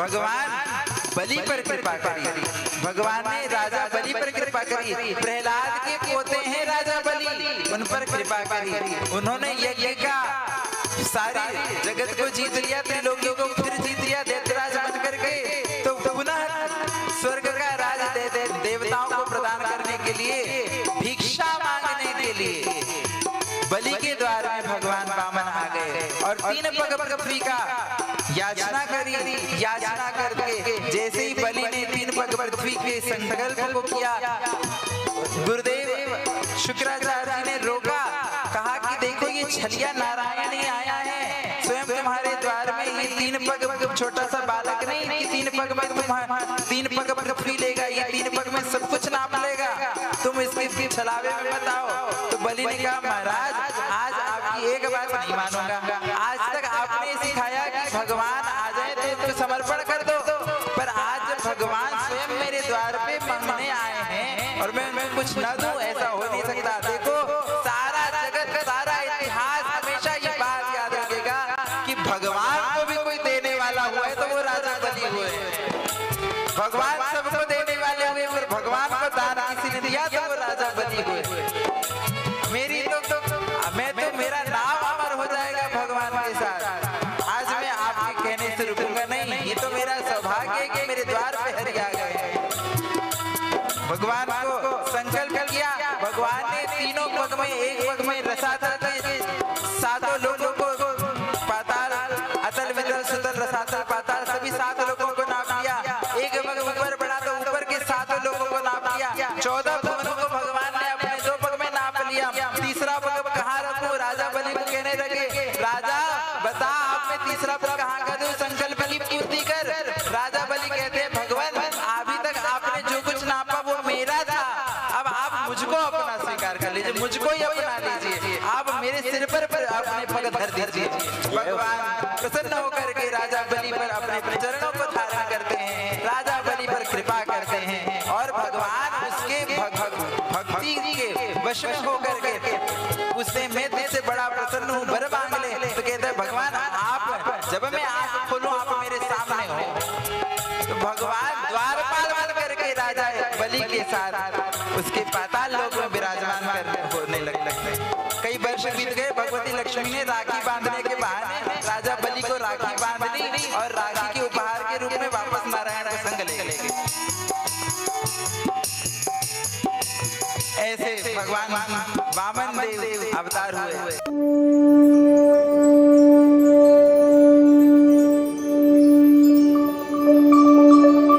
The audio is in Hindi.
भगवान बलि पर कृपा करी। भगवान ने राजा बलि पर कृपा करी। प्रहलाद के पोते हैं राजा बलि, उन पर कृपा करी। उन्होंने यज्ञ का सारे जगत को जीत लिया, त्रिलोकी को फिर जीत लिया दैत्यराज बन करके। तो पुनः स्वर्ग का राज देवताओं को प्रदान करने के लिए, भिक्षा मांगने के लिए बलि के द्वार में भगवान वामन आ गए और 3 पग पृथ्वी का याचना करी। याचना करके जैसे ही बलि ने 3 पग पृथ्वी के संकल्प को किया, गुरुदेव शुक्राचार्य जी ने रोका, कहा कि देखो ये छलिया नारायण ही आया है स्वयं तुम्हारे द्वार में। ये 3 पग छोटा सा बालक नहीं कि 3 पग में तुम्हारा 3 पग पृथ्वी लेगा, ये 3 पग में सब कुछ नाप लेगा, तुम इसके छलावे में बताओ। तो बलि ने कहा महाराज आज आपकी एक बात नहीं मानूंगा। आज तक आपने सिखाया कि भगवान आ जाए तो समर्पण कर दो, पर आज भगवान स्वयं मेरे द्वार पे मांगने आए हैं और मैं कुछ न दूं, ऐसा हो नहीं सकता। देखो सारा जगत सारा इतिहास हमेशा ये बात याद रखेगा कि भगवान को भी कोई देने वाला हुआ है तो वो राजा बलि हुए। भगवान सबको देने वाले हुए और भगवान को दान किसी ने दिया तो वो राजा बलि हुए। मेरी मेरा नाम अमर हो जाएगा भगवान के साथ। आज मैं आपके कहने से रुकूंगा नहीं, ये तो मेरा सौभाग्य है कि मेरे द्वार पे हरि आ गए। भगवान को संकल्प किया, भगवान ने 3 पग में, एक पग में रसातल के 7 लोगों को, पाताल अतल वितल सुतल रसातल पाताल सभी 7 लोगों को नाप दिया। एक पग ऊपर बढ़ा तो ऊपर के 7 लोगों को नाप दिया। 14 भुवनों को भगवान ने अपने 2 पग में नाप लिया। तीसरा पग कहाँ रखूं? राजा बलि को कहने लगे, राजा बता आप में तीसरा पग कहाँ कर दूं? संकल्प की पूर्ति कर। राजा बलि कहते हैं भगवान अभी तक आपने जो कुछ नापा वो मेरा था, अब आप मुझको अपना स्वीकार कर लीजिए, मुझको ही अपना लीजिए, आप मेरे सिर पर अपने पग धर दीजिए। भगवान प्रसन्न होकर के राजा बलि पर अपने चरणों को धारण करते हैं, राजा बलि पर कृपा करते हैं और भगवान उसके भक्ति के वश में होकर के उससे मैं तुझसे बड़ा प्रसन्न हूँ, वर मांग ले। तो कहते हैं भगवान आप जब मैं आंख खोलूं आप मेरे सामने हो। तो भगवान द्वारपाल बन करके राजा बलि के साथ उसके पाताल लोक में विराजमान होने लगे। कई वर्ष बीत गए, भगवती लक्ष्मी ने राखी बांधने के बहाने राजा बलि को राखी बांध दी और राखी के उपहार के रूप में वापस नारायण को संग ले गए। ऐसे भगवान वामन देव अवतार हुए।